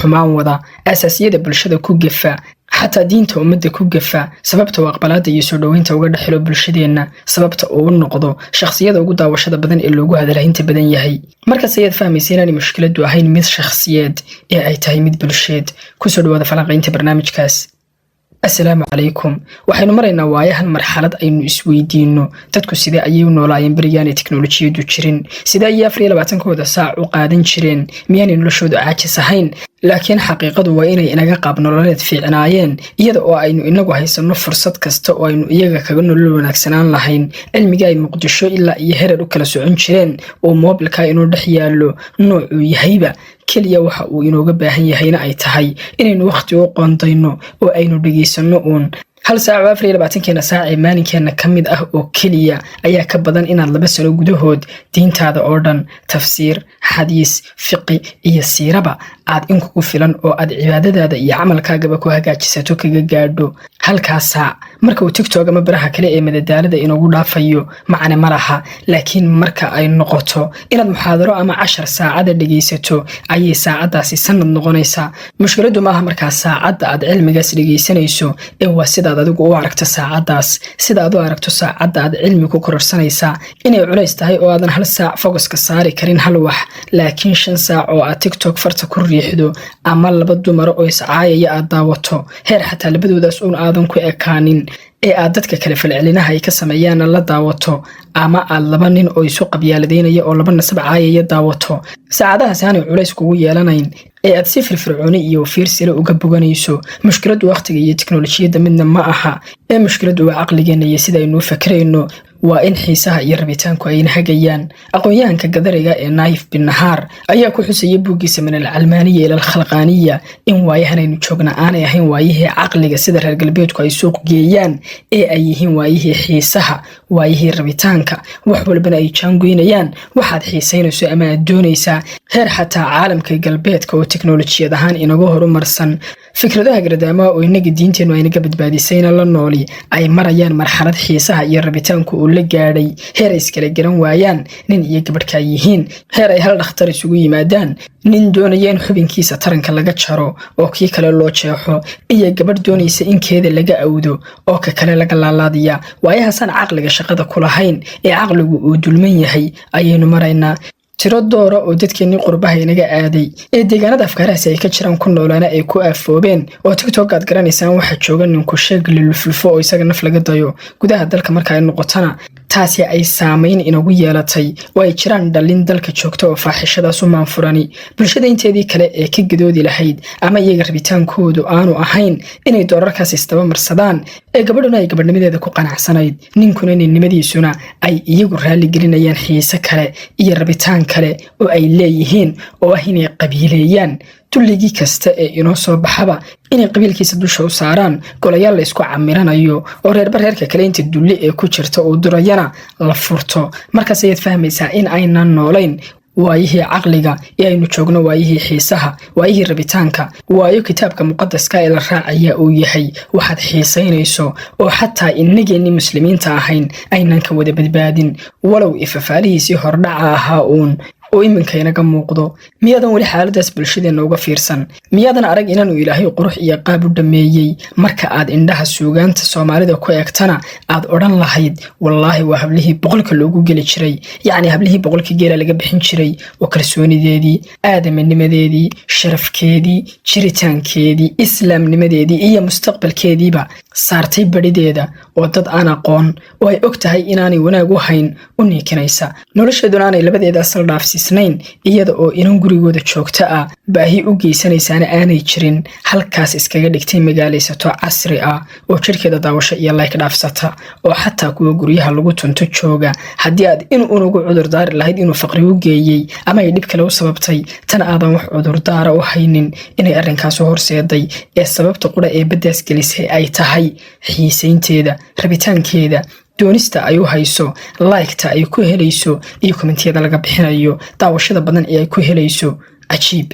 xumaan wada asaasiyada bulshada ku gafa xataa diinta ummadda ku gafa sababta waa aqbalaada iyo soo dhaweynta uga dhaxilo bulshadeena sababta uu noqdo shakhsiyada ugu daawashada badan ee loogu hadalhaynta badan yahay markaas ayaad fahmaysaa inaan mushkiladu ahayn mid shakhsiyeed ee ay tahay mid bulsheed ku soo dhawaada falanqaynta barnaamijkaas assalaamu calaykum waxaynu maraynaa waayahan marxalad aynu isweydiino dadku sidee ayay u noolaayeen berigaan ee tiknoolajiyadu jirin sidee ayay 24 saac u qaadan jireen miyaanay noloshoodu caajis ahayn laakiin xaqiiqadu waa inay inaga qaab nololeed fiicnaayeen iyada oo aynu inagu haysano fursad kasta oo aynu iyaga kaga nolol wanaagsanaan lahayn cilmiga ay muqdisho ilaa iyo herer u kala socon jireen oo moobilka inuu dhex yaallo noocuu yahayba kaliya waxa uu inooga baahan yahayna ay tahay inaynu waqti u qoondayno oo aynu dhageysano uun hal saac 24 saac ee maalinkeena ka mid ah oo kaliya ayaa ka badan inaad 2 sano gudahood diintaada oo dhan tafsiir xadiis fiqi iyo siiraba aad in kugu filan oo aad cibaadadaada iyo camalkaagaba ku hagaajisato kaga gaadho halkaas saac marka uu TikTok ama baraha kale ee madadaalada inoogu dhaafayo macna malaha laakiin marka ay noqoto inaad muxaadaro ama 10 saacada dhageysato ayay saacadaasi sanad noqonaysaa mushkiladu maaha marka saacada aad cilmigaas dhageysanayso ee waa sida adigu u aragto saacadaas sida aad u aragto saacada aad cilmi ku kororsanaysaa inay culays tahay oo aadan hal saac focuska saari karin hal wax laakiin 5 saac oo aad TikTok farta ku riixdo ama 2 dumar oo iscaayaya aad daawato heer xataa labadoodaas uun aadan ku ekaanin ee aad dadka kale falcelinaha ay ka sameeyaan la daawato ama aad 2 nin oo isu qabyaaladeynaya oo 2 nasab caayaya daawato saacadahaas aanay culays kugu yeelanayn ee aad si firfircooni iyo fiirsile uga boganayso mushkiladu waqtiga iyo tiknoolajiyada midna ma aha ee mushkiladu waa caqligeena iyo sida aynu fakrayno waa in xiisaha iyo rabitaanku ay hagayaan aqoonyahanka gadariga ee Naif bin Nahar ayaa ku xusayay buugiisa min al-Almaaniya ila al-Khalqaaniya in waayahan aynu joogna aanay ahayn waayihii caqliga sida reer galbeedku ay suuq geeyaan ee ay yihiin waayihii xiisaha waayihii rabitaanka wax walbana ay jaangoynayaan waxaad xiisaynayso ama aad doonaysaa heer xataa caalamka galbeedka oo tiknoolajiyad ahaan inagu horumarsan fikradaha gardaama oo inaga diinteenu ay naga badbaadisayna la nooli ay marayaan marxalad xiisaha iyo rabitaanku oo la gaadhay heer ay iskala garan waayaan nin iyo gabadhka yihiin heer ay hal dhakhtar isugu yimaadaan nin doonaya in xubinkiisa taranka laga jaro oo kii kale loo jeexo iyo gabadh doonaysa in keeda laga awdo oo ka kale laga laalaadiya waayahaasaan caqliga shaqada ku lahayn ee caqligu uu dulman yahay ayaynu maraynaa tiro doora oo dadkeenii qurbaha inaga aaday ee deegaanada afkaarahaasi ay ka jiraan ku noolaana ay ku aafoobeen oo TikTok aad garanaysaan waxa jooga ninku sheeg lulfulfo oo isaga naf laga dayo gudaha dalka marka ay noqotana taasi ay saameyn inagu yeelatay oo ay jiraan dhalin dalka joogta oo faaxishadaas u maanfurani bulshada inteedii kale ee ka gadoodi lahayd ama iyaga rabitaankoodu aanu ahayn inay doorarkaas istaba marsadaan ee gabadhuna ay gabadhnimadeeda ku qanacsanayd ninkuna ninnimadiisuna ay iyagu raali gelinayaan xiise kale iyo rabitaan kale oo ay leeyihiin oo ah inay qabiileeyaan tulligii kasta ee inoo soo baxaba inay qabiilkiisa dusha u saaraan golayaal la isku camiranayo oo reerba reerka kale inta dulli ee ku jirta oo durayana la furto markaas ayaad fahmaysaa in aynan noolayn waayihii caqliga ee aynu joogno waayihii xiisaha waayihii rabitaanka waayo kitaabka muqaddaska ee la raacaya uu yahay waxaad xiisaynayso oo xataa inageenii muslimiinta ahayn aynan ka wada badbaadin walow ifafaalihiisii hordhaca ahaa uun oo iminka inaga muuqdo miyaadan wali xaaladaas bulshadeena uga fiirsan miyaadan arag inaanu ilaahay qurux iyo qaab u dhameeyay marka aad indhaha suugaanta Soomaalida ku eegtana aad oran lahayd wallahi waa hablihii boqolka loogu gali jiray yacni hablihii boqolka geela laga bixin jiray oo kalsoonideedii aadamnimadeedii sharafkeedii jiritaankeedii islaamnimadeedii iyo mustaqbalkeediiba saartay barideeda oo dad aan aqoon oo ay og tahay inaanay wanaag u hayn u niikinaysa nolosheeduna aanay labadeeda asal dhaafsiisnayn iyada oo inan gurigooda joogta ah baahi u geysanaysaana aanay jirin halkaas iskaga dhigtay magaalaysato casri ah oo jirkeeda daawasho iyo like dhaafsata oo xataa kuwa guryaha lagu tunto jooga haddii aad in unugu cudurdaari lahayd inuu faqri u geeyey ama ay dhib kale u sababtay tan aadan wax cudurdaara u haynin inay arrinkaas u horseeday ee sababta qura ee baddaas gelisay ay tahay xiisaynteeda rabitaankeeda doonista ay u hayso like-ta ay ku helayso iyo kommentiyada laga bixinayo daawashada badan ee ay ku helayso cajiib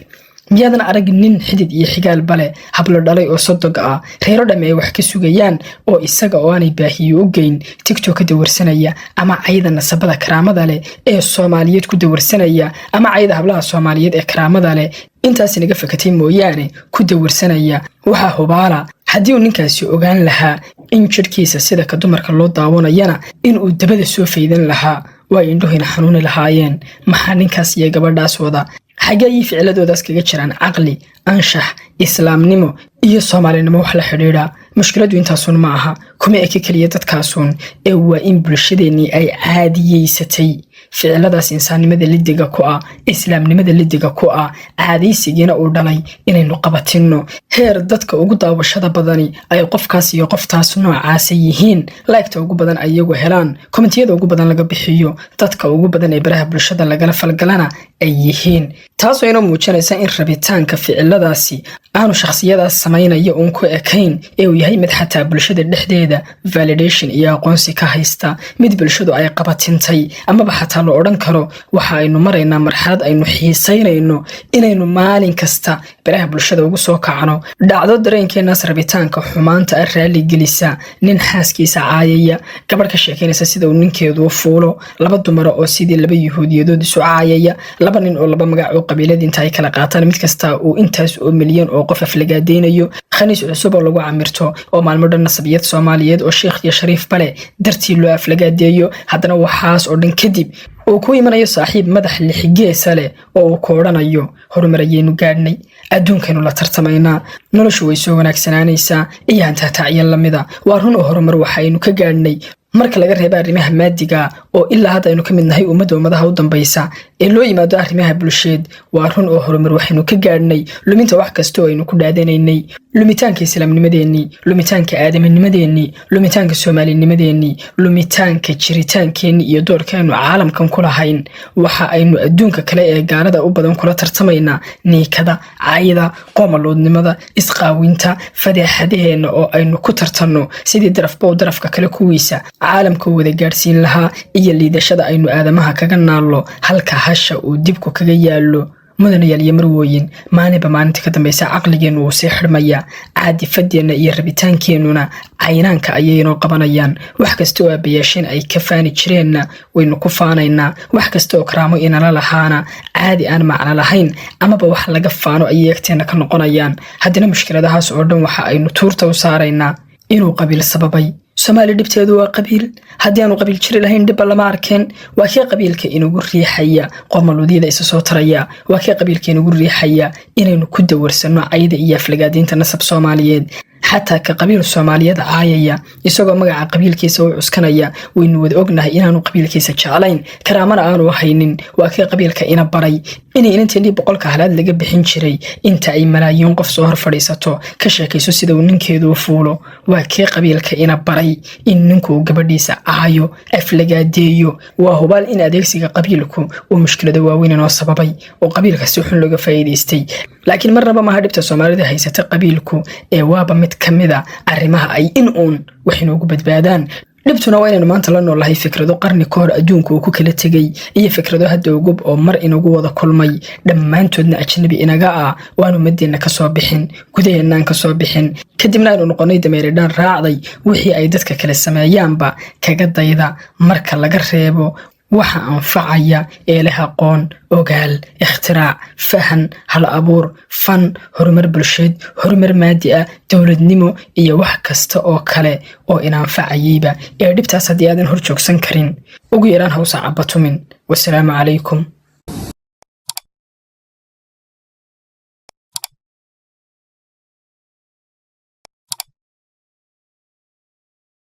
miyaadan arag nin xidid iyo xigaal bale hablo dhalay oo sodog ah reero dhamme ay wax ka sugayaan oo isaga oo aanay baahiyo u geyn TikTok ka dawarsanaya ama cayda nasabada karaamada leh ee Soomaaliyeed ku dawarsanaya ama cayda hablaha Soomaaliyeed ee karaamada leh intaas naga fakatay mooyaane ku dawarsanaya waxa hubaala haddii uu ninkaasi ogaan lahaa in jirkiisa sida ka dumarka loo daawanayana in uu dabada soo faydan lahaa waa indhuhina xanuuni lahaayeen maxaa ninkaas iyo gabadhaas wada xagee ficilladoodaas kaga jiraan caqli anshax islaamnimo iyo Soomaalinimo wax la xidhiidha mushkiladu intaasun ma aha kuma eka kaliya dadkaasun ee waa in bulshadeennii ay caadiyeysatay ficiladaas insaannimada lidiga ku ah islaamnimada lidiga ku ah caadaysigiina uu dhalay inaynu qabatinno heer dadka ugu daawashada badani ay qofkaas iyo qoftaas noocaas yihiin like-ta ugu badan ayagu helaan kommentiyada ugu badan laga bixiyo dadka ugu badan ee baraha bulshada lagala falgalana ay yihiin taasoo inoo muujinaysa in rabitaanka ficiladaasi aanu shakhsiyadaas samaynaya uun ku ekayn ee uu yahay mid xataa bulshada dhexdeeda validation iyo aqoonsi ka haysta mid bulshadu ay qabatintay amaba xataa la odhan karo waxa aynu maraynaa marxalad aynu xiisaynayno inaynu maalin kasta baraha bulshada ugu soo kacno dhacdo dareenkeenaas rabitaanka xumaanta raali gelisa nin xaaskiisa caayaya gabadh ka sheekeynaysa sida uu ninkeedu u fuulo laba dumar oo sidii laba yahuudiyadood isu caayaya laba nin oo laba magac oo qabiilada inta ay kala qaataan mid kasta uu intaas oo milyan oo qof aflagaadeynayo khaniis cusub oo lagu camirto oo maalmo dhan nasabiyad Soomaaliyeed oo sheekh iyo shariif bale dartii loo aflagaadeeyo haddana waxaas oo dhan kadib oo ku imanayo saaxiib madax lixigeesa leh oo uu ku oranayo horumarayaynu gaadhnay adduunkaynu la tartamaynaa noloshu way soo wanaagsanaanaysaa iyo hantaatacyan lamida waa run oo horumar waxaynu ka gaadhnay marka laga reebo arrimaha maadiga oo ilaa hadda aynu ka mid nahay ummadaha u dambaysa ee loo yimaado arrimaha bulsheed waa run oo horumar waxaynu ka gaadhnay luminta wax kasta oo aynu ku dhaadanaynay lumitaanka islaamnimadeennii lumitaanka aadaminimadeennii lumitaanka soomaalinimadeennii lumitaanka jiritaankeenni iyo doorkeenu caalamkan ku lahayn waxa aynu adduunka kale ee gaalada u badan kula tartamaynaa niikada caayida qoomaloodnimada isqaawinta fadeexadaheenna oo aynu ku tartanno sidii darafba darafka kale kuwiisa caalamka wada gaadhsiin lahaa iyo liidashada aynu aadamaha kaga naallo halka hasha uu dibku kaga yaallo mudanayaal iyo marwooyin maalinba maalinta ka dambaysa caqligeennu uu sii xidhmaya caadifadeenna iyo rabitaankeenuna caynaanka ayaynoo qabanayaan wax kasta oo aabayaasheen ay ka faani jireenna waynu ku faanaynaa wax kasta oo karaamo inala lahaana caadi aan macno lahayn amaba wax laga faano ayay agteenna ka noqonayaan haddana mushkiladahaas oo dhan waxa aynu tuurta u saaraynaa inuu qabiil sababay Soomaali dhibteedu waa qabiil haddii aanu qabiil jiri lahayn dhib lama arkeen waa kee qabiilka inugu riixaya qoomaloodiyada isa soo taraya waa kee qabiilka inugu riixaya inaynu ku dawarsano cayda iyo aflagaadiinta nasab Soomaaliyeed حتى كقبيل الصوماليات عاية يسوق مجا قبيل كيس وعسكنيا وإنه وذوقنا إنه قبيل كيس شعلين كرامنا أنا وحينين وأكيد قبيل كإنا بري إني أنت اللي بقولك هلاد اللي جب حنشري أنت أي ملايين قف صهر فريسته كشاك يسوس ده وننك يدو فولو وأكيد قبيل كإنا بري إنكو قبديس عايو أفلجا ديو وهو بال إن أديكسي قبيلكم ومشكلة دواوين والسببي وقبيلك سوحن لقى فايديستي لكن مرة ما هربت الصومالي هيسة قبيلكم وابا متكمدة arrimaha ay in uun waxaynu ugu badbaadaan dhibtuna waa inaynu maanta la noolahay fikrado qarni ka hor adduunka uu ku kala tegay iyo fikrado hadda ugu oo mar inagu wada kulmay dhammaantoodna ajnabi inaga ah waanu madeena ka soo bixin gudaheennaan ka soo bixin kadibna aynu noqonay dameeridhaan raacday wixii ay dadka kala sameeyaanba kaga dayda marka laga reebo waxa anfacaya ee leh aqoon ogaal ikhtirac fahan hal abuur fan horumar bulsheed horumar maadi ah dawladnimo iyo wax kasta oo kale oo inanfacayba ee dhibtaas hadii aadan hor joogsan karin ugu yaraan hawsa cabatumin wassalaamu calaykum